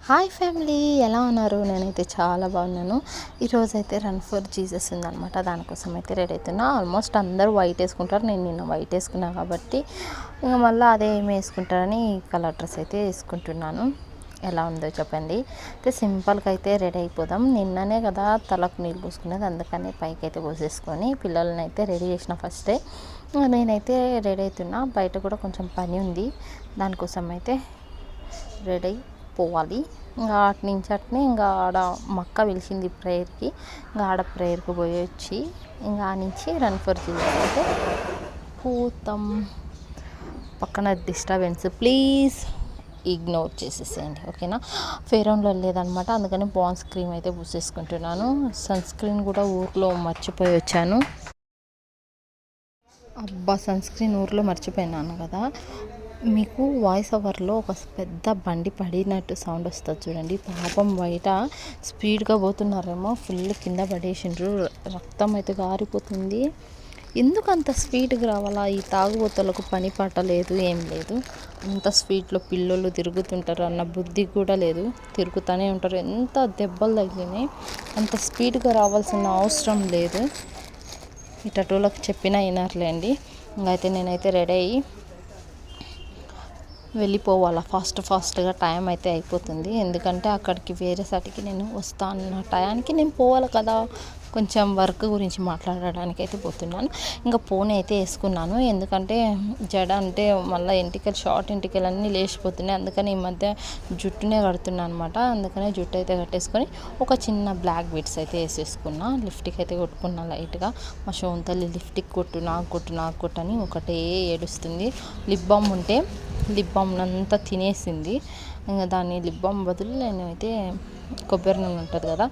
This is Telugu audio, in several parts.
హాయ్ ఫ్యామిలీ, ఎలా ఉన్నారు? నేనైతే చాలా బాగున్నాను. ఈరోజైతే రన్ ఫర్ జీసస్ ఉందనమాట. దానికోసం అయితే రెడీ అవుతున్నా. ఆల్మోస్ట్ అందరూ వైట్ వేసుకుంటారు. నేను నిన్న వైట్ వేసుకున్నాను కాబట్టి ఇంకా మళ్ళీ అదే ఏమి వేసుకుంటారని కలర్ డ్రెస్ అయితే వేసుకుంటున్నాను. ఎలా ఉందో చెప్పండి. అయితే సింపుల్గా అయితే రెడీ అయిపోదాం. నిన్ననే కదా తలకు నీళ్ళు పోసుకునేది, అందుకని పైకి అయితే పోసేసుకొని పిల్లల్ని అయితే రెడీ చేసిన ఫస్టే. నేనైతే రెడీ అవుతున్నా. బయట కూడా కొంచెం పని ఉంది, దానికోసం అయితే రెడీ పోవాలి. ఇంకా అటు నుంచి అట్నే ఇంకా ఆడ మక్క పిలిచింది ప్రేయర్కి. ఇంకా ఆడ ప్రేయర్కి పోయి వచ్చి ఇంకా ఆ నుంచి రన్ ఫర్ జీసస్ అయితే పోతాం. పక్కన డిస్టర్బెన్స్ ప్లీజ్ ఇగ్నోర్ చేసేసేయండి, ఓకేనా. ఫెయిర్ అండ్ లవ్లీ లేదనమాట, అందుకని పాండ్స్ క్రీమ్ అయితే పూసేసుకుంటున్నాను. సన్ స్క్రీన్ కూడా ఊర్లో మర్చిపోయి వచ్చాను. అబ్బా, సన్ స్క్రీన్ ఊర్లో మర్చిపోయినాను కదా. మీకు వాయిస్ ఓవర్లో ఒక పెద్ద బండి పడినట్టు సౌండ్ వస్తుంది చూడండి. పాపం బయట స్పీడ్గా పోతున్నారేమో, ఫుల్ కింద పడేసిండ్రు, రక్తం అయితే గారిపోతుంది. ఎందుకు అంత స్పీడ్గా రావాలా? ఈ తాగుబోతులకు పని పాట లేదు, ఏం లేదు. అంత స్పీడ్లో పిల్లలు తిరుగుతుంటారు అన్న బుద్ధి కూడా లేదు, తిరుగుతూనే ఉంటారు. ఎంత దెబ్బలు తగిలినాయి, అంత స్పీడ్గా రావాల్సిన అవసరం లేదు. ఇటోళ్ళకి చెప్పినా వినర్లేండి. ఇంకైతే నేనైతే రెడీ అయ్యి వెళ్ళిపోవాలా ఫాస్ట్గా. టైం అయితే అయిపోతుంది, ఎందుకంటే అక్కడికి వేరే సాటికి నేను వస్తాను అన్న టయానికి నేను పోవాలి కదా. కొంచెం వర్క్ గురించి మాట్లాడడానికి అయితే పోతున్నాను. ఇంకా పోనీ అయితే వేసుకున్నాను, ఎందుకంటే జడ అంటే మళ్ళీ ఎంటికలు, షార్ట్ ఎంటికలు అన్నీ లేచిపోతున్నాయి. అందుకని ఈ మధ్య జుట్టునే కడుతున్నాను అనమాట. అందుకనే జుట్టు అయితే కట్టేసుకొని ఒక చిన్న బ్లాక్ బీడ్స్ అయితే వేసేసుకున్నా. లిప్స్టిక్ అయితే కొట్టుకున్నా లైట్గా. మా శోంతల్లి లిప్స్టిక్ కొట్టు, నాకు కొట్టు అని ఒకటే ఏడుస్తుంది. లిప్ బామ్ ఉంటే లిప్ బామ్ అంతా తినేసింది. ఇంకా దాన్ని లిప్ బామ్ బదులు నేను అయితే కొబ్బరి నూనె ఉంటుంది కదా,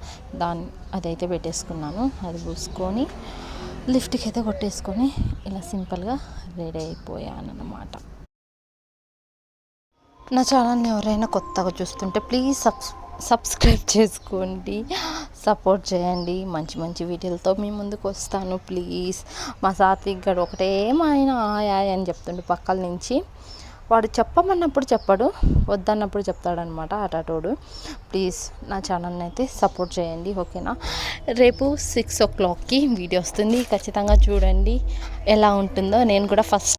అదైతే పెట్టేసుకున్నాను. అది పూసుకొని లిప్స్టిక్ అయితే కొట్టేసుకొని ఇలా సింపుల్గా రెడీ అయిపోయాను అన్నమాట. నా ఛానల్ని ఎవరైనా కొత్తగా చూస్తుంటే ప్లీజ్ సబ్స్క్రైబ్ చేసుకోండి, సపోర్ట్ చేయండి. మంచి మంచి వీడియోలతో మీ ముందుకు వస్తాను ప్లీజ్. మా సాత్విక్ గడు ఒకటే ఆయన ఆయా అని చెప్తుండే పక్కల నుంచి. వాడు చెప్పమన్నప్పుడు చెప్పడు, వద్దన్నప్పుడు చెప్తాడనమాట అటాటోడు. ప్లీజ్ నా ఛానల్ని అయితే సపోర్ట్ చేయండి, ఓకేనా. రేపు 6 o'clockకి వీడియో వస్తుంది, ఖచ్చితంగా చూడండి ఎలా ఉంటుందో. నేను కూడా ఫస్ట్